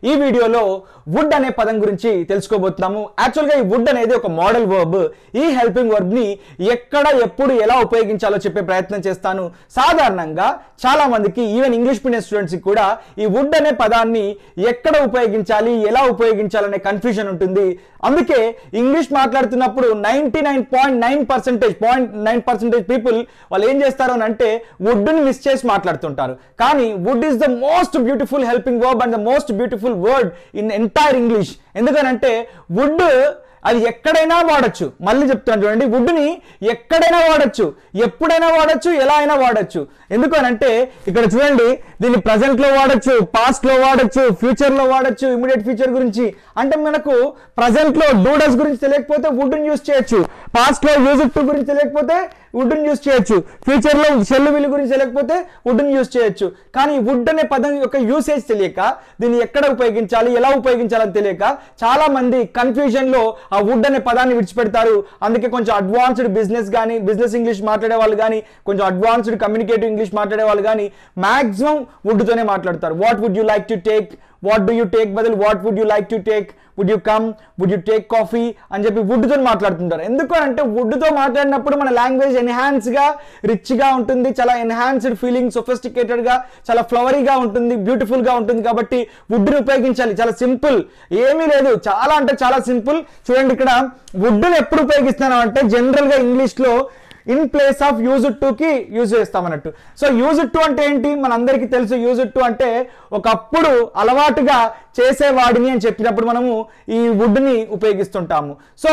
ఈ వీడియోలో వుడ్ అనే పదం గురించి తెలుసుకోబోతున్నాము. యాక్చువల్గా ఈ వుడ్ అనేది ఒక మోడల్ వర్బ్. ఈ హెల్పింగ్ వర్బ్ ని ఎక్కడ ఎప్పుడు ఎలా ఉపయోగించాలో చెప్పే ప్రయత్నం చేస్తాను. సాధారణంగా చాలా మందికి ఈవెన్ ఇంగ్లీష్ మీడియం స్టూడెంట్స్ కి ఈ వుడ్ అనే పదాన్ని ఎక్కడ ఉపయోగించాలి, ఎలా ఉపయోగించాలనే కన్ఫ్యూజన్ ఉంటుంది. అందుకే ఇంగ్లీష్ మాట్లాడుతున్నప్పుడు 99.9% పీపుల్ వాళ్ళు ఏం చేస్తారు అని అంటే వుడ్ ని మిస్ చేసి మాట్లాడుతుంటారు. కానీ would is the most beautiful helping verb and the most beautiful word in entire English. ఎందుకనంటే వుడ్ అది ఎక్కడైనా వాడచ్చు. మళ్ళీ చెప్తాను చూడండి, వుడ్ని ఎక్కడైనా వాడచ్చు, ఎప్పుడైనా వాడచ్చు, ఎలా అయినా వాడచ్చు. ఎందుకు అనంటే ఇక్కడ చూడండి, దీన్ని ప్రజెంట్ లో వాడచ్చు, పాస్ట్ లో వాడచ్చు, ఫ్యూచర్ లో వాడచ్చు, ఇమీడియట్ ఫ్యూచర్ గురించి. అంటే మనకు ప్రజెంట్ లో డూడస్ గురించి తెలియకపోతే వుడ్ని యూజ్ చేయొచ్చు, పాస్ట్ లో యూజ్ టు గురించి తెలియకపోతే వుడ్ని యూజ్ చేయొచ్చు, ఫ్యూచర్ లో షెల్ విల్ గురించి తెలియకపోతే వుడ్ని యూజ్ చేయొచ్చు. కానీ వుడ్ అనే పదం యొక్క యూసేజ్ తెలియక, దీన్ని ఎక్కడ ఉపయోగించాలి, ఎలా ఉపయోగించాలని తెలియక చాలా మంది కన్ఫ్యూజన్ లో ఆ వుడ్ అనే పదాన్ని విడిచిపెడతారు. అందుకే కొంచెం అడ్వాన్స్డ్ బిజినెస్ ఇంగ్లీష్ మాట్లాడే వాళ్ళు కానీ, కొంచెం అడ్వాన్స్డ్ కమ్యూనికేటివ్ ఇంగ్లీష్ మాట్లాడే వాళ్ళు కానీ మాక్సిమం వుడ్ తోనే మాట్లాడతారు. What would you like to take, what do you take బదులు what would you like to take, would you come, would you take coffee అని చెప్పి వుడ్ తో మాట్లాడుతుంటారు. ఎందుకు అంటే వుడ్ తో మాట్లాడినప్పుడు మన లాంగ్వేజ్ ఎన్హాన్స్ గా, రిచ్ గా ఉంటుంది, చాలా ఎన్హాన్స్డ్ ఫీలింగ్, సొఫిస్టికేటెడ్ గా, చాలా ఫ్లవరీగా ఉంటుంది, బ్యూటిఫుల్ గా ఉంటుంది. కాబట్టి వుడ్ ని ఉపయోగించాలి. చాలా సింపుల్, ఏమీ లేదు, చాలా అంటే చాలా సింపుల్. చూడండి, ఇక్కడ వుడ్ ని ఎప్పుడు ఉపయోగిస్తున్నాను అంటే జనరల్ గా ఇంగ్లీష్ లో in place of use to కి యూజ్ చేస్తాం అన్నట్టు. సో యూజ్ టు అంటే ఏంటి, మనందరికీ తెలుసు. యూజ్ టు అంటే ఒకప్పుడు అలవాటుగా చేసేవాడిని అని చెప్పినప్పుడు మనము ఈ వుడ్ ని ఉపయోగిస్తుంటాము. సో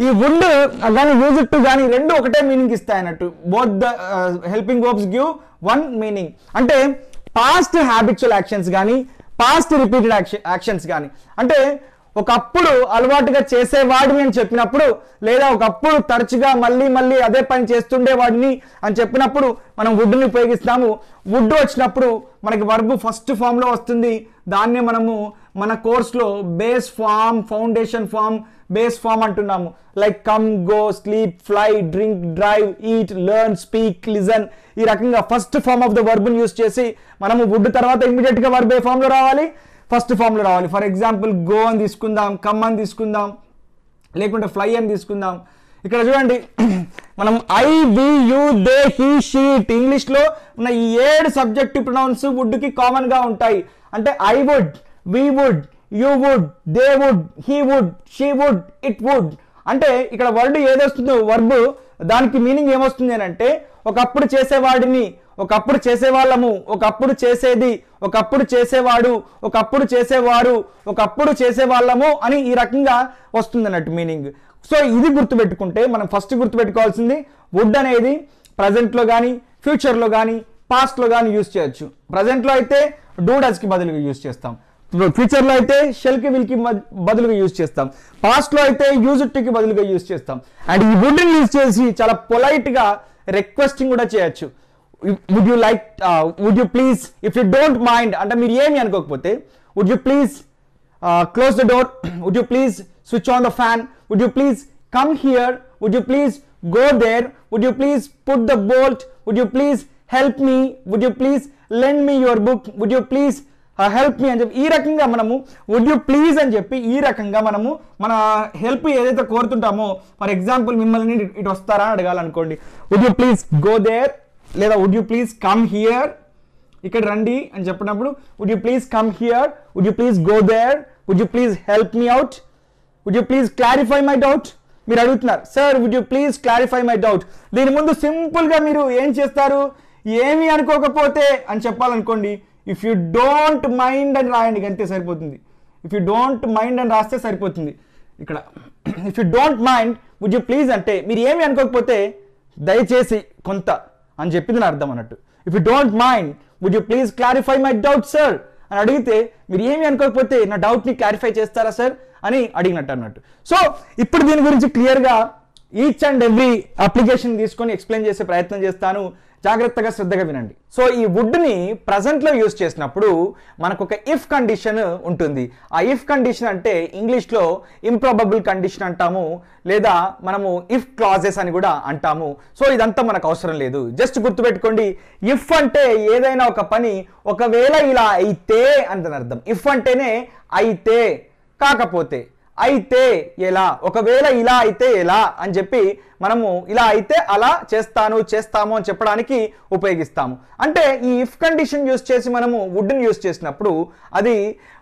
ఈ వుడ్ కానీ యూజ్ టు కానీ రెండు ఒకటే మీనింగ్ ఇస్తాయి అన్నట్టు. Both the helping verbs give one meaning. అంటే పాస్ట్ హ్యాబిచువల్ యాక్షన్స్ కానీ, పాస్ట్ రిపీటెడ్ యాక్షన్స్ కానీ, అంటే ఒకప్పుడు అలవాటుగా చేసేవాడిని అని చెప్పినప్పుడు, లేదా ఒకప్పుడు తరచుగా మళ్ళీ అదే పని చేస్తుండేవాడిని అని చెప్పినప్పుడు మనం వుడ్ని ఉపయోగిస్తాము. వుడ్ వచ్చినప్పుడు మనకి వర్బ్ ఫస్ట్ ఫామ్ లో వస్తుంది. దాన్నే మనము మన కోర్స్లో base form, foundation form, base form అంటున్నాము. Like come, go, sleep, fly, drink, drive, eat, learn, speak, listen. ఈ రకంగా ఫస్ట్ ఫామ్ ఆఫ్ ద వర్బ్ని యూజ్ చేసి మనము వుడ్ తర్వాత ఇమీడియట్ గా వర్బ్ ఏ ఫామ్ లో రావాలి, ఫస్ట్ ఫామ్ లో రావాలి. ఫర్ ఎగ్జాంపుల్ గో అని తీసుకుందాం, కమ్ అని తీసుకుందాం, లేకుంటే ఫ్లై అని తీసుకుందాం. ఇక్కడ చూడండి, మనం I, we, you, they, he, she, it English లో ఉన్న ఈ 7 సబ్జెక్టివ్ ప్రొనౌన్స్ వుడ్ కి కామన్ గా ఉంటాయి. అంటే I would, we would, you would, they would, he would, she would, it would. అంటే ఇక్కడ వర్డ్ ఏదొస్తుందో వర్బ్, దానికి మీనింగ్ ఏమొస్తుంది అని అంటే ఒకప్పుడు చేసేవాడిని, ఒకప్పుడు చేసేవాళ్ళము, ఒకప్పుడు చేసేది, ఒకప్పుడు చేసేవాడు, ఒకప్పుడు చేసేవారు, ఒకప్పుడు చేసేవాళ్ళము అని ఈ రకంగా వస్తుంది అన్నట్టు మీనింగ్. సో ఇది గుర్తుపెట్టుకుంటే మనం ఫస్ట్ గుర్తుపెట్టుకోవాల్సింది వుడ్ అనేది ప్రజెంట్లో కానీ, ఫ్యూచర్లో కానీ, పాస్ట్లో కానీ యూజ్ చేయొచ్చు. ప్రజెంట్లో అయితే డూడస్కి బదులుగా యూజ్ చేస్తాం, ఫ్యూచర్లో అయితే షెల్కి విల్కి బదులుగా యూజ్ చేస్తాం, పాస్ట్లో అయితే యూజ్ టుకి బదులుగా యూజ్ చేస్తాం. అండ్ ఈ వుడ్ని యూజ్ చేసి చాలా పొలైట్గా రిక్వెస్టింగ్ కూడా చేయొచ్చు. Would you like, would you please, if you don't mind అంటే మీరు ఏమి అనుకోకపోతే, would you please close the door, would you please switch on the fan, would you please come here, would you please go there, would you please put the bolt, would you please help me, would you please lend me your book, would you please help me అని చెప్పి ఈ రకంగా మనము would you please అని చెప్పి ఈ రకంగా మనము మన హెల్ప్ ఏదైతే కోరుతుంటామో, ఫర్ ఎగ్జాంపుల్ మిమ్మల్ని ఇటు వస్తారా అని అడగాలనుకోండి, would you please go there, లేదా would you please come here, ఇక్కడ రండి అని చెప్పినప్పుడు would you please come here, would you please go there, would you please help me out, would you please clarify my doubt. మీరు అడుగుతున్నారు, sir would you please clarify my doubt. దీని ముందు సింపుల్గా మీరు ఏం చేస్తారు, ఏమీ అనుకోకపోతే అని చెప్పాలనుకోండి, ఇఫ్ యూ డోంట్ మైండ్ అని రాయండి, అంతే సరిపోతుంది. ఇఫ్ యూ డోంట్ మైండ్ అని రాస్తే సరిపోతుంది. ఇక్కడ if you don't mind would you please అంటే మీరు ఏమి అనుకోకపోతే దయచేసి కొంత అని చెప్పింది నా అర్థం అన్నట్టు. If you don't mind would you please clarify my doubt sir అని అడిగితే మీరు ఏమి అనుకోకపోతే నా డౌట్ని క్లారిఫై చేస్తారా సార్ అని అడిగినట్టు అన్నట్టు. సో ఇప్పుడు దీని గురించి క్లియర్గా ఈచ్ అండ్ ఎవ్రీ అప్లికేషన్ తీసుకొని ఎక్స్ప్లెయిన్ చేసే ప్రయత్నం చేస్తాను. జాగ్రత్తగా శ్రద్ధగా వినండి. సో ఈ వుడ్ని ప్రజెంట్లో యూజ్ చేసినప్పుడు మనకు ఒక ఇఫ్ కండిషన్ ఉంటుంది. ఆ ఇఫ్ కండిషన్ అంటే ఇంగ్లీష్లో ఇంప్రాబబుల్ కండిషన్ అంటాము, లేదా మనము ఇఫ్ క్లాజెస్ అని కూడా అంటాము. సో ఇదంతా మనకు అవసరం లేదు, జస్ట్ గుర్తుపెట్టుకోండి. ఇఫ్ అంటే ఏదైనా ఒక పని ఒకవేళ ఇలా అయితే అని అర్థం. ఇఫ్ అంటేనే అయితే, కాకపోతే, అయితే ఎలా, ఒకవేళ ఇలా అయితే ఎలా అని చెప్పి మనము ఇలా అయితే అలా చేస్తాము అని చెప్పడానికి ఉపయోగిస్తాము. అంటే ఈ ఇఫ్ కండిషన్ యూస్ చేసి మనము వుడ్ని యూస్ చేసినప్పుడు అది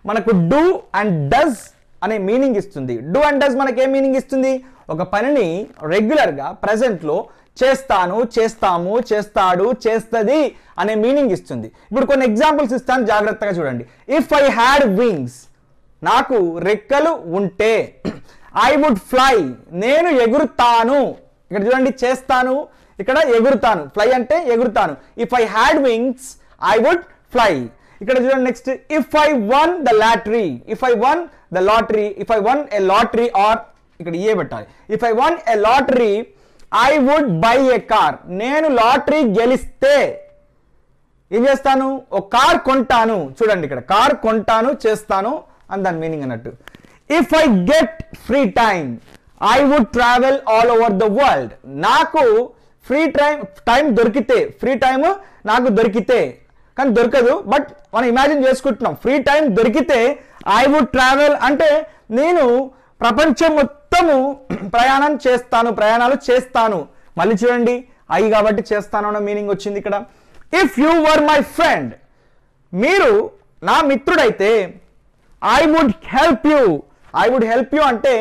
మనకు డూ అండ్ డస్ అనే మీనింగ్ ఇస్తుంది. డూ అండ్ డస్ మనకి ఏ మీనింగ్ ఇస్తుంది? ఒక పనిని రెగ్యులర్గా ప్రజెంట్లో చేస్తాను, చేస్తాము, చేస్తాడు, చేస్తుంది అనే మీనింగ్ ఇస్తుంది. ఇప్పుడు కొన్ని ఎగ్జాంపుల్స్ ఇస్తాను, జాగ్రత్తగా చూడండి. ఇఫ్ ఐ హ్యాడ్ వింగ్స్, నాకు రెక్కలు ఉంటే. ఐ వుడ్ ఫ్లై, నేను ఎగురుతాను. ఇక్కడ చూడండి, చేస్తాను, ఇక్కడ ఎగురుతాను. ఫ్లై అంటే ఎగురుతాను. If I had wings I would fly. ఇక్కడ చూడండి next, if I won the lottery, if I won the lottery, if I won a lottery, or ఇక్కడ ఏ పెట్టాలి. If I won a lottery I would buy a car, నేను lottery గెలిస్తే ఏం చేస్తాను? ఒక కార్ కొంటాను. చూడండి ఇక్కడ కార్ కొంటాను, చేస్తాను అని దాని మీనింగ్ అన్నట్టు. If I get free time I would travel all over the world, నాకు ఫ్రీ టైం దొరికితే, ఫ్రీ టైం నాకు దొరికితే, కానీ దొరకదు, బట్ మనం ఇమాజిన్ చేసుకుంటున్నాం. ఫ్రీ టైం దొరికితే ఐ వుడ్ ట్రావెల్ అంటే నేను ప్రపంచం మొత్తము ప్రయాణాలు చేస్తాను. మళ్ళీ చూడండి, ఐ కాబట్టి చేస్తాను అన్న మీనింగ్ వచ్చింది ఇక్కడ. If you were my friend, మీరు నా మిత్రుడైతే I would help you, I would help you అంటే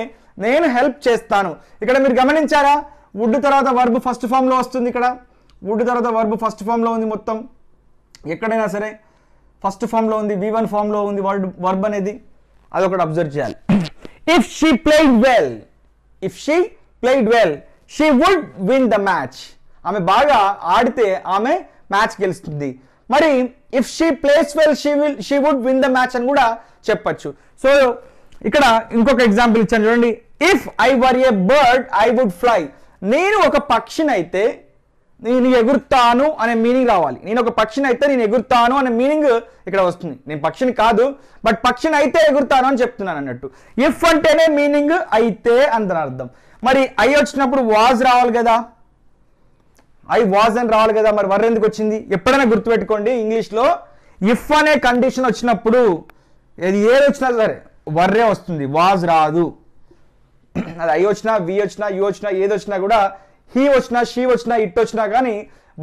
నేను హెల్ప్ చేస్తాను. ఇక్కడ మీరు గమనించారా, వుడ్ తర్వాత వర్బ్ ఫస్ట్ ఫామ్లో వస్తుంది. ఇక్కడ వుడ్ తర్వాత వర్బ్ ఫస్ట్ ఫామ్లో ఉంది. మొత్తం ఎక్కడైనా సరే ఫస్ట్ ఫామ్లో ఉంది, V1 ఫామ్లో ఉంది వర్బ్ అనేది. అదొకటి అబ్జర్వ్ చేయాలి. If she played well, if she played well she would win the match, ఆమె బాగా ఆడితే ఆమె మ్యాచ్ గెలుస్తుంది. మరి if she plays well she would win the match అని కూడా చెప్పచ్చు. సో ఇక్కడ ఇంకొక ఎగ్జాంపుల్ ఇచ్చాను చూడండి. If I were a bird I would fly, నేను ఒక పక్షిని అయితే నేను ఎగురుతాను అనే మీనింగ్ రావాలి. నేను ఒక పక్షిని అయితే నేను ఎగురుతాను అనే మీనింగ్ ఇక్కడ వస్తుంది. నేను పక్షిని కాదు, బట్ పక్షిని అయితే ఎగురుతాను అని చెప్తున్నాను అన్నట్టు. ఇఫ్ అంటేనే మీనింగ్ అయితే అంత అర్థం. మరి ఐ వచ్చినప్పుడు వాజ్ రావాలి కదా, ఐ వాజ్ అని రావాలి కదా, మరి వర్ ఎందుకు వచ్చింది? ఎప్పుడైనా గుర్తుపెట్టుకోండి, ఇంగ్లీష్లో ఇఫ్ అనే కండిషన్ వచ్చినప్పుడు ఏది వచ్చినా సరే వర్రే వస్తుంది, వాజ్ రాదు. అది ఐ వచ్చినా, వి వచ్చినా, యూ వచ్చినా, ఏది వచ్చినా కూడా, హీ వచ్చినా, షీ వచ్చినా, ఇట్ వచ్చినా కానీ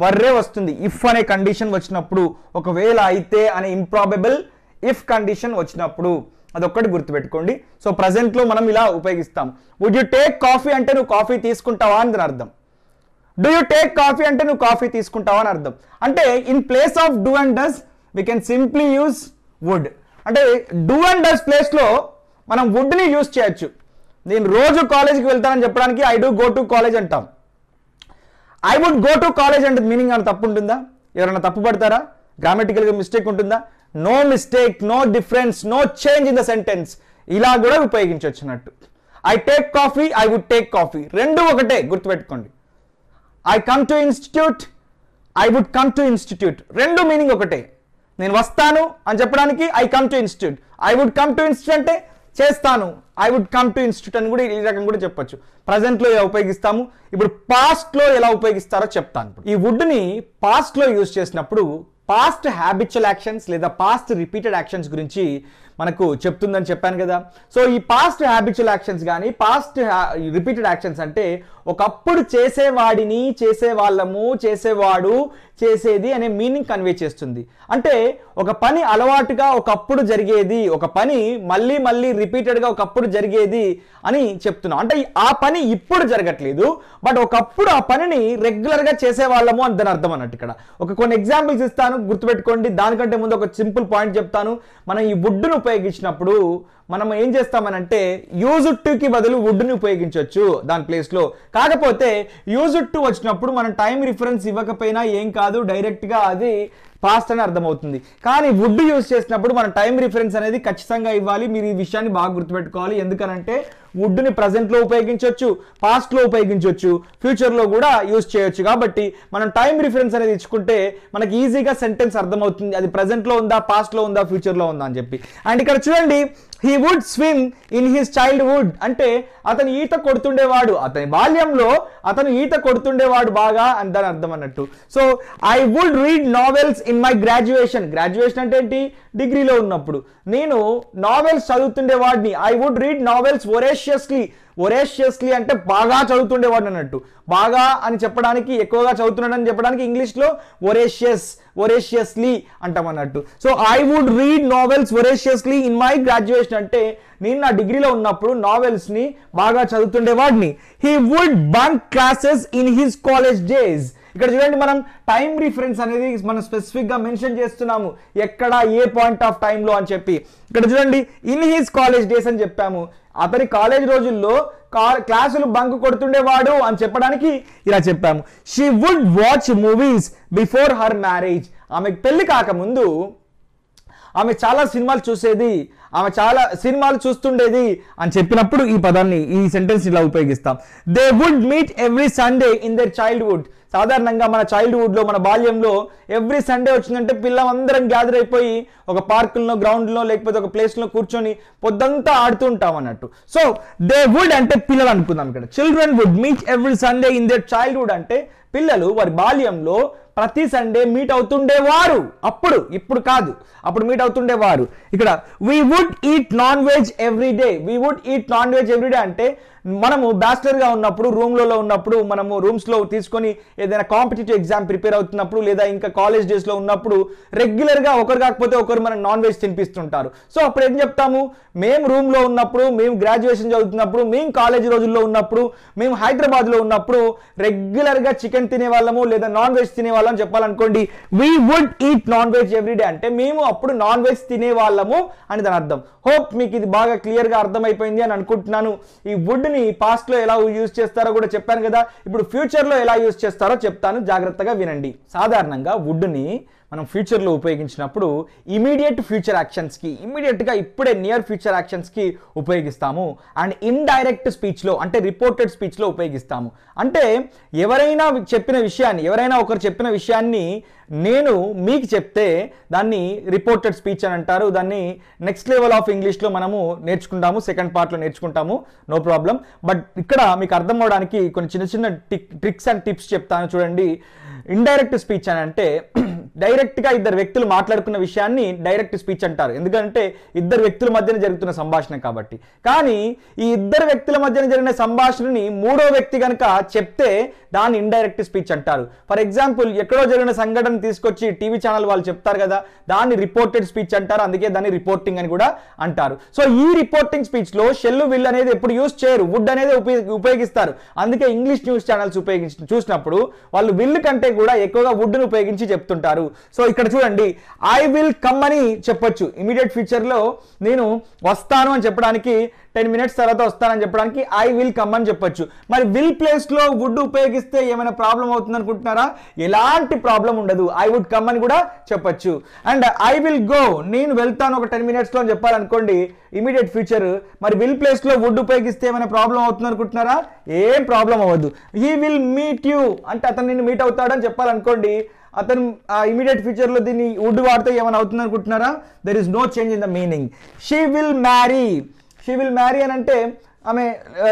వర్రే వస్తుంది. ఇఫ్ అనే కండిషన్ వచ్చినప్పుడు, ఒకవేళ అయితే అనే ఇంప్రాబబుల్ ఇఫ్ కండిషన్ వచ్చినప్పుడు, అదొక్కటి గుర్తుపెట్టుకోండి. సో ప్రజెంట్లో మనం ఇలా ఉపయోగిస్తాం. వుడ్ యూ టేక్ కాఫీ అంటే నువ్వు కాఫీ తీసుకుంటావా అని అర్థం. డూ యూ టేక్ కాఫీ అంటే నువ్వు కాఫీ తీసుకుంటావా అని అర్థం. అంటే in place of do and does we can simply use would. అంటే డూ అండ్ డస్ ప్లేస్లో మనం వుడ్ని యూజ్ చేయొచ్చు. నేను రోజు కాలేజీకి వెళ్తానని చెప్పడానికి I do go to college అంటాం. I would go to college అంటే మీనింగ్ అని తప్పు ఉంటుందా? ఎవరైనా తప్పు పడతారా? గ్రామటికల్గా మిస్టేక్ ఉంటుందా? No mistake, no difference, no change in the sentence. ఇలా కూడా ఉపయోగించవచ్చు అన్నట్టు. I take coffee, I would take coffee, రెండు ఒకటే గుర్తుపెట్టుకోండి. I come to institute, I would come to institute, రెండు మీనింగ్ ఒకటే. నేను వస్తాను అని చెప్పడానికి I come to institute, I would come to institute అంటే చేస్తాను, I would come to institute అని కూడా ఈ రకంగా కూడా చెప్పొచ్చు. ప్రజెంట్లో ఎలా ఉపయోగిస్తాము, ఇప్పుడు పాస్ట్లో ఎలా ఉపయోగిస్తారో చెప్తాను. ఈ వుడ్ని పాస్ట్లో యూజ్ చేసినప్పుడు పాస్ట్ హ్యాబిచువల్ యాక్షన్స్ లేదా పాస్ట్ రిపీటెడ్ యాక్షన్స్ గురించి మనకు చెప్తుందని చెప్పాను కదా. సో ఈ పాస్ట్ హ్యాబిచువల్ యాక్షన్స్ కానీ పాస్ట్ రిపీటెడ్ యాక్షన్స్ అంటే ఒకప్పుడు చేసేవాడిని, చేసేవాళ్ళము, చేసేవాడు, చేసేది అనే మీనింగ్ కన్వే చేస్తుంది. అంటే ఒక పని అలవాటుగా ఒకప్పుడు జరిగేది, ఒక పని మళ్ళీ మళ్ళీ రిపీటెడ్గా ఒకప్పుడు జరిగేది అని చెప్తున్నాం. అంటే ఆ పని ఇప్పుడు జరగట్లేదు, బట్ ఒకప్పుడు ఆ పనిని రెగ్యులర్గా చేసేవాళ్ళము అని దాని అర్థం అన్నట్టు. ఇక్కడ కొన్ని ఎగ్జాంపుల్స్ ఇస్తాను, గుర్తుపెట్టుకోండి. దానికంటే ముందు ఒక సింపుల్ పాయింట్ చెప్తాను. మనం ఈ వుడ్ను ఉపయోగించినప్పుడు మనం ఏం చేస్తామనంటే యూజ్డ్ టు కి బదులు వుడ్ ని ఉపయోగించవచ్చు దాని ప్లేస్ లో. కాకపోతే యూజ్డ్ టు వచ్చినప్పుడు మనం టైం రిఫరెన్స్ ఇవ్వకపోయినా ఏం కాదు, డైరెక్ట్ గా అది పాస్ట్ అని అర్థమవుతుంది. కానీ వుడ్ యూజ్ చేసినప్పుడు మనం టైం రిఫరెన్స్ అనేది ఖచ్చితంగా ఇవ్వాలి. మీరు ఈ విషయాన్ని బాగా గుర్తుపెట్టుకోవాలి. ఎందుకనంటే వుడ్ని ప్రజెంట్లో ఉపయోగించవచ్చు, పాస్ట్లో ఉపయోగించవచ్చు, ఫ్యూచర్లో కూడా యూజ్ చేయొచ్చు. కాబట్టి మనం టైం రిఫరెన్స్ అనేది ఇచ్చుకుంటే మనకి ఈజీగా సెంటెన్స్ అర్థమవుతుంది, అది ప్రజెంట్లో ఉందా, పాస్ట్లో ఉందా, ఫ్యూచర్లో ఉందా అని చెప్పి. అండ్ ఇక్కడ చూడండి, he would swim in his childhood అంటే అతను ఈత కొడుతుండేవాడు, అతని బాల్యంలో అతను ఈత కొడుతుండేవాడు బాగా అని దాని అర్థం అన్నట్టు. So I would read novels in my graduation. Graduation అంటే ఏంటి, డిగ్రీలో ఉన్నప్పుడు నేను నావెల్స్ చదువుతుండేవాడిని. I would read novels voraciously. Voraciously అంటే బాగా చదువుతుండేవాడు అన్నట్టు. బాగా అని చెప్పడానికి, ఎక్కువగా చదువుతున్నాడని చెప్పడానికి ఇంగ్లీష్లో వొరేషియస్లీ అంటాం అన్నట్టు. So I would read novels voraciously in my graduation అంటే నేను నా డిగ్రీలో ఉన్నప్పుడు నావెల్స్ని బాగా చదువుతుండేవాడిని. He would bunk classes in his college days. ఇక్కడ చూడండి, మనం టైం రిఫరెన్స్ అనేది మనం స్పెసిఫిక్ గా మెన్షన్ చేస్తున్నాము, ఎక్కడ ఏ పాయింట్ ఆఫ్ టైంలో అని చెప్పి. ఇక్కడ చూడండి, ఇన్ హిస్ కాలేజ్ డేస్ అని చెప్పాము. అతని కాలేజ్ రోజుల్లో క్లాసులు బంక్ కొడుతుండేవాడు అని చెప్పడానికి ఇలా చెప్పాము. She would watch movies before her marriage. ఆమెకు పెళ్లి కాకముందు ఆమె చాలా సినిమాలు చూసేది, ఆమె చాలా సినిమాలు చూస్తుండేది అని చెప్పినప్పుడు ఈ పదాన్ని, ఈ సెంటెన్స్ ఇలా ఉపయోగిస్తాం. They would meet every Sunday in their childhood. సాధారణంగా మన చైల్డ్హుడ్లో, మన బాల్యంలో ఎవ్రీ సండే వచ్చిందంటే పిల్లలందరం గ్యాదర్ అయిపోయి ఒక పార్కుల్లో, గ్రౌండ్లో, లేకపోతే ఒక ప్లేస్లో కూర్చొని పొద్దంతా ఆడుతూ ఉంటాం అన్నట్టు. సో దే వుడ్ అంటే పిల్లలు అనుకుందాం ఇక్కడ. Children would meet every Sunday in their childhood అంటే పిల్లలు వారి బాల్యంలో ప్రతి సండే మీట్ అవుతుండేవారు. అప్పుడు, ఇప్పుడు కాదు, అప్పుడు మీట్ అవుతుండేవారు. ఇక్కడ we would eat non veg every day. We would eat non veg every day అంటే మనము బ్యాచిలర్గా ఉన్నప్పుడు, రూమ్లలో ఉన్నప్పుడు, మనము రూమ్స్లో తీసుకొని ఏదైనా కాంపిటేటివ్ ఎగ్జామ్ ప్రిపేర్ అవుతున్నప్పుడు, లేదా ఇంకా కాలేజ్ డేస్లో ఉన్నప్పుడు రెగ్యులర్గా ఒకరు కాకపోతే ఒకరు మనం నాన్ వెజ్ తినిపిస్తుంటారు. సో అప్పుడు ఏం చెప్తాము, మేము రూమ్లో ఉన్నప్పుడు, మేము గ్రాడ్యుయేషన్ చదువుతున్నప్పుడు, మేము కాలేజ్ రోజుల్లో ఉన్నప్పుడు, మేము హైదరాబాద్లో ఉన్నప్పుడు రెగ్యులర్గా చికెన్ తినేవాళ్ళము లేదా నాన్ వెజ్ తినేవాళ్ళం చెప్పాలనుకోండి. We would eat non veg everyday అంటే మేము అప్పుడు నాన్ వెజ్ తినేవాళ్ళము అని దాని అర్థం. హోప్ మీకు ఇది బాగా క్లియర్గా అర్థమైపోయింది అని అనుకుంటున్నాను. ఈ వుడ్ని పాస్ట్లో ఎలా యూజ్ చేస్తారో కూడా చెప్పాను కదా, ఇప్పుడు ఫ్యూచర్లో ఎలా యూజ్ చేస్తారో చెప్తాను, జాగ్రత్తగా వినండి. సాధారణంగా వుడ్ని మనం ఫ్యూచర్లో ఉపయోగించినప్పుడు ఇమీడియట్ ఫ్యూచర్ యాక్షన్స్కి, ఇమీడియట్గా ఇప్పుడే నియర్ ఫ్యూచర్ యాక్షన్స్కి ఉపయోగిస్తాము. అండ్ ఇండైరెక్ట్ స్పీచ్లో అంటే రిపోర్టెడ్ స్పీచ్లో ఉపయోగిస్తాము. అంటే ఎవరైనా ఒకరు చెప్పిన విషయాన్ని నేను మీకు చెప్తే దాన్ని రిపోర్టెడ్ స్పీచ్ అని అంటారు. దాన్ని నెక్స్ట్ లెవెల్ ఆఫ్ ఇంగ్లీష్లో మనము నేర్చుకుంటాము, సెకండ్ పార్ట్లో నేర్చుకుంటాము, నో ప్రాబ్లం. బట్ ఇక్కడ మీకు అర్థం అవడానికి కొన్ని చిన్న చిన్న ట్రిక్స్ అండ్ టిప్స్ చెప్తాను చూడండి. ఇండైరెక్ట్ స్పీచ్ అని అంటే డైరెక్ట్గా ఇద్దరు వ్యక్తులు మాట్లాడుకున్న విషయాన్ని డైరెక్ట్ స్పీచ్ అంటారు, ఎందుకంటే ఇద్దరు వ్యక్తుల మధ్యన జరుగుతున్న సంభాషణ కాబట్టి. కానీ ఈ ఇద్దరు వ్యక్తుల మధ్యన జరిగిన సంభాషణని మూడో వ్యక్తి కనుక చెప్తే దాన్ని ఇండైరెక్ట్ స్పీచ్ అంటారు. ఫర్ ఎగ్జాంపుల్, ఎక్కడో జరిగిన సంఘటన తీసుకొచ్చి టీవీ ఛానల్ వాళ్ళు చెప్తారు కదా, దాన్ని రిపోర్టెడ్ స్పీచ్ అంటారు, అందుకే దాన్ని రిపోర్టింగ్ అని కూడా అంటారు. సో ఈ రిపోర్టింగ్ స్పీచ్లో షెల్ విల్ అనేది ఎప్పుడు యూజ్ చేయరు, వుడ్ అనేది ఉపయోగిస్తారు. అందుకే ఇంగ్లీష్ న్యూస్ ఛానల్స్ చూసినప్పుడు వాళ్ళు విల్ కంటే కూడా ఎక్కువగా వుడ్ను ఉపయోగించి చెప్తుంటారు. సో ఇక్కడ చూడండి, ఐ విల్ కమ్ అని చెప్పొచ్చు. ఇమీడియట్ ఫ్యూచర్లో నేను వస్తాను అని చెప్పడానికి, 10 minutes తర్వాత వస్తానని చెప్పడానికి ఐ విల్ కమ్ అని చెప్పొచ్చు. మరి విల్ ప్లేస్లో వుడ్ ఉపయోగిస్తే ఏమైనా ప్రాబ్లం అవుతుంది అనుకుంటున్నారా? ఎలాంటి ప్రాబ్లం ఉండదు, ఐ వుడ్ కమ్ అని కూడా చెప్పొచ్చు. అండ్ ఐ విల్ గో, నేను వెళ్తాను ఒక 10 minutesలో అని చెప్పాలనుకోండి, ఇమీడియట్ ఫ్యూచర్. మరి విల్ ప్లేస్లో వుడ్ ఉపయోగిస్తే ఏమైనా ప్రాబ్లం అవుతుంది అనుకుంటున్నారా? ఏం ప్రాబ్లం అవ్వదు. హీ విల్ మీట్ యూ అంటే అతను నిన్ను మీట్ అవుతాడని చెప్పాలనుకోండి, అతను ఇమీడియట్ ఫ్యూచర్లో దీన్ని వుడ్ వాడితే ఏమైనా అవుతుంది అనుకుంటున్నారా? There is no change in the meaning. She will marry అని అంటే ఆమె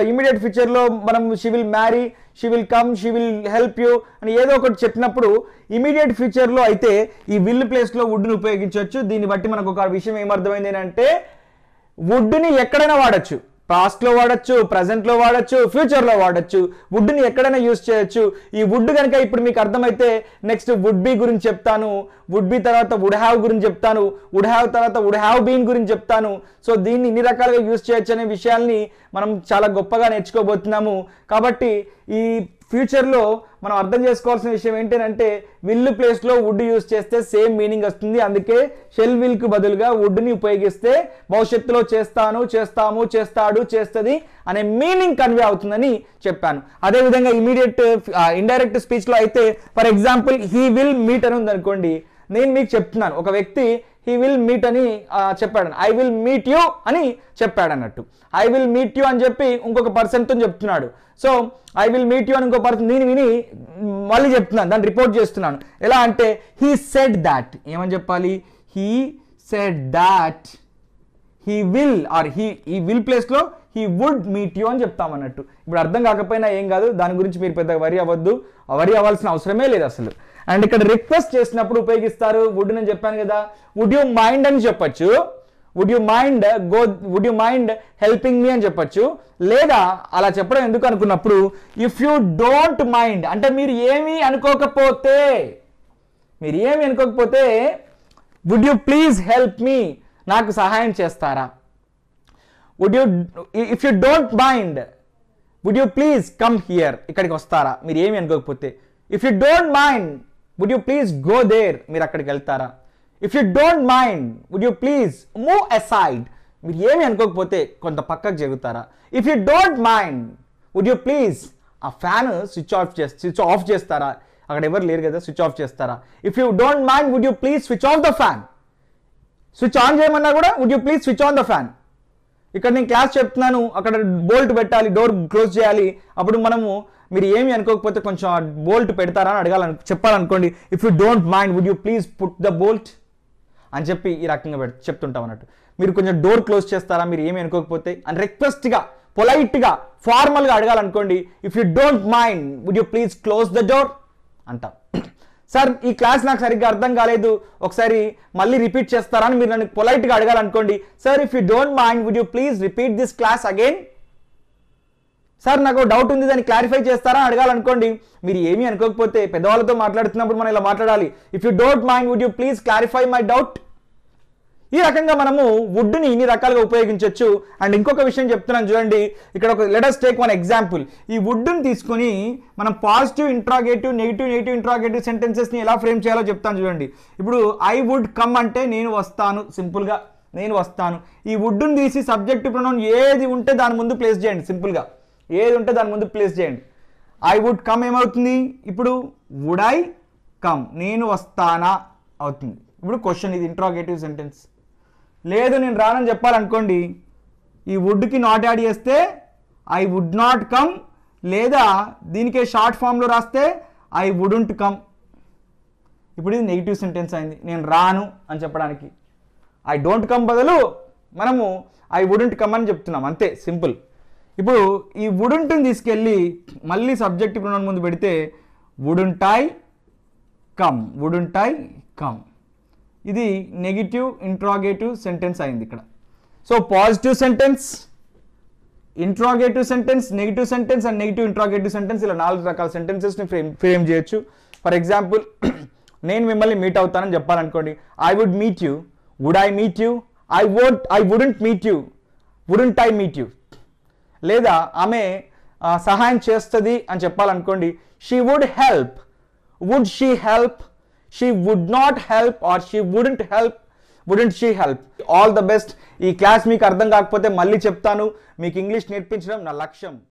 ఇమీడియట్ ఫ్యూచర్లో మనం she will marry, she will come, she will help you అని ఏదో ఒకటి చెప్పినప్పుడు ఇమీడియట్ ఫ్యూచర్లో అయితే ఈ విల్ ప్లేస్లో వుడ్ని ఉపయోగించవచ్చు. దీన్ని బట్టి మనకు ఒక విషయం ఏమర్థమైంది అంటే వుడ్ని ఎక్కడైనా వాడచ్చు, పాస్ట్లో వాడచ్చు, ప్రజెంట్లో వాడచ్చు, ఫ్యూచర్లో వాడచ్చు. వుడ్ని ఎక్కడైనా యూజ్ చేయొచ్చు. ఈ వుడ్ కనుక ఇప్పుడు మీకు అర్థమైతే నెక్స్ట్ వుడ్ బీ గురించి చెప్తాను, వుడ్ బీ తర్వాత వుడ్ హ్యావ్ గురించి చెప్తాను, వుడ్ హ్యావ్ తర్వాత వుడ్ హ్యావ్ బీన్ గురించి చెప్తాను. సో దీన్ని ఇన్ని రకాలుగా యూజ్ చేయొచ్చు అనే విషయాల్ని మనం చాలా గొప్పగా నేర్చుకోబోతున్నాము. కాబట్టి ఈ ఫ్యూచర్లో మనం అర్థం చేసుకోవాల్సిన విషయం ఏంటంటే విల్ ప్లేస్లో వుడ్ యూజ్ చేస్తే సేమ్ మీనింగ్ వస్తుంది. అందుకే షెల్ విల్కి బదులుగా వుడ్ని ఉపయోగిస్తే భవిష్యత్తులో చేస్తాను, చేస్తాము, చేస్తాడు, చేస్తుంది అనే మీనింగ్ కన్వే అవుతుందని చెప్పాను. అదేవిధంగా ఇమీడియట్ ఇండైరెక్ట్ స్పీచ్లో అయితే for example he will meet అని ఉందనుకోండి, నేను మీకు చెప్తున్నాను ఒక వ్యక్తి హీ విల్ మీట్ అని చెప్పాడు, ఐ విల్ మీట్ యూ అని చెప్పాడు అన్నట్టు. ఐ విల్ మీట్ యూ అని చెప్పి ఇంకొక పర్సన్తో చెప్తున్నాడు. So I will meet you అని ఇంకో పర్సన్ నేను విని మళ్ళీ చెప్తున్నాను, దాన్ని రిపోర్ట్ చేస్తున్నాను. ఎలా అంటే హీ సెడ్ దాట్, ఏమని చెప్పాలి, he said that he will or ఈ విల్ ప్లేస్లో హీ వుడ్ మీట్ యూ అని చెప్తామన్నట్టు. ఇప్పుడు అర్థం కాకపోయినా ఏం కాదు, దాని గురించి మీరు పెద్దగా వరి అవ్వద్దు, వరి అవ్వాల్సిన అవసరమే లేదు అసలు. అండ్ ఇక్కడ రిక్వెస్ట్ చేసినప్పుడు ఉపయోగిస్తారు వుడ్ నేను చెప్పాను కదా, వుడ్ యూ మైండ్ అని చెప్పచ్చు, would you mind helping me అని చెప్పచ్చు. లేదా అలా చెప్పడం ఎందుకు అనుకున్నప్పుడు ఇఫ్ యూ డోంట్ మైండ్ అంటే మీరు ఏమీ అనుకోకపోతే would you please help me, నాకు సహాయం చేస్తారా. If you don't mind would you please come here, ఇక్కడికి వస్తారా మీరు ఏమీ అనుకోకపోతే. If you don't mind would you please go there, మీరు అక్కడికి వెళ్తారా. If you don't mind would you please move aside, మీరు ఏమి అనుకోకపోతే కొంత పక్కకు జరుగుతారా. If you don't mind would you please ఆ ఫ్యాన్ స్విచ్ ఆఫ్ చేస్తారా, అక్కడ ఎవరు లేరు కదా, స్విచ్ ఆఫ్ చేస్తారా. If you don't mind would you please switch off the fan, switch on చేయమన్నా కూడా would you please switch on the fan. ఇక్కడ నేను క్లాస్ చెప్తున్నాను, అక్కడ బోల్ట్ పెట్టాలి, డోర్ క్లోజ్ చేయాలి, అప్పుడు మనము మీరు ఏమి అనుకోకపోతే కొంచెం బోల్ట్ పెడతారా అని చెప్పాలనుకోండి, if you don't mind would you please put the bolt అని చెప్పి ఈ రకంగా చెప్తుంటాం అన్నట్టు. మీరు కొంచెం డోర్ క్లోజ్ చేస్తారా మీరు ఏమి అనుకోకపోతే అని రిక్వెస్ట్గా పొలైట్గా ఫార్మల్గా అడగాలనుకోండి, if you don't mind would you please close the door అంటాం. సార్ ఈ క్లాస్ నాకు సరిగ్గా అర్థం కాలేదు, ఒకసారి మళ్ళీ రిపీట్ చేస్తారా అని మీరు నన్ను పొలైట్గా అడగాలనుకోండి, sir if you don't mind would you please repeat this class again, sir నాకు డౌట్ ఉంది దాన్ని క్లారిఫై చేస్తారా అడగాలనుకోండి. మీరు ఏమీ అనుకోకపోతే పెద్దవాళ్ళతో మాట్లాడుతున్నప్పుడు మనం ఇలా మాట్లాడాలి, if you don't mind would you please clarify my doubt. ఈ రకంగా మనము వుడ్ని ఇన్ని రకాలుగా ఉపయోగించవచ్చు. అండ్ ఇంకొక విషయం చెప్తున్నాను చూడండి, ఇక్కడ ఒక let us take one example. ఈ వుడ్ని తీసుకొని మనం పాజిటివ్ ఇంట్రాగేటివ్ నెగిటివ్ ఇంట్రాగేటివ్ సెంటెన్సెస్ని ఎలా ఫ్రేమ్ చేయాలో చెప్తాను చూడండి. ఇప్పుడు ఐ వుడ్ కమ్ అంటే నేను వస్తాను, సింపుల్గా నేను వస్తాను. ఈ వుడ్ని తీసి సబ్జెక్టివ్ ప్రొనౌన్ ఏది ఉంటే దాని ముందు ప్లేస్ చేయండి, సింపుల్గా ఏది ఉంటే దాని ముందు ప్లేస్ చేయండి. ఐ వుడ్ కమ్ ఏమవుతుంది, ఇప్పుడు వుడ్ ఐ కమ్ నేను వస్తానా అవుతుంది. ఇప్పుడు క్వశ్చన్, ఇది ఇంట్రాగేటివ్ సెంటెన్స్. లేదు నేను రానని చెప్పాలనుకోండి, ఈ వుడ్కి నాట్ యాడ్ చేస్తే ఐ వుడ్ నాట్ కమ్, లేదా దీనికే షార్ట్ ఫామ్లో రాస్తే ఐ వుడెంట్ కమ్. ఇప్పుడు ఇది నెగిటివ్ సెంటెన్స్ అయింది, నేను రాను అని చెప్పడానికి. ఐ డోంట్ కమ్ బదులు మనము ఐ వుడెంట్ కమ్ అని చెప్తున్నాం, అంతే సింపుల్. ఇప్పుడు ఈ వుడెంట్ని తీసుకెళ్ళి మళ్ళీ సబ్జెక్టివ్ ప్రొనౌన్ ముందు పెడితే వుడెంట్ ఐ కమ్, ఇది నెగిటివ్ ఇంట్రాగేటివ్ సెంటెన్స్ అయింది ఇక్కడ. So positive sentence, interrogative sentence, negative sentence and negative interrogative sentence, ఇలా 4 రకాల సెంటెన్సెస్ని ఫ్రేమ్ చేయొచ్చు. ఫర్ ఎగ్జాంపుల్ నేను మిమ్మల్ని మీట్ అవుతానని చెప్పాలనుకోండి, I would meet you, would I meet you, I wouldn't meet you, wouldn't I meet you. లేదా ఆమె సహాయం చేస్తుంది అని చెప్పాలనుకోండి, she would help, would she help, she would not help or she wouldn't she help. All the best. ఈ class మీకు అర్థం కాకపోతే మళ్ళీ చెప్తాను, మీకు ఇంగ్లీష్ నేర్పించడం నా లక్ష్యం.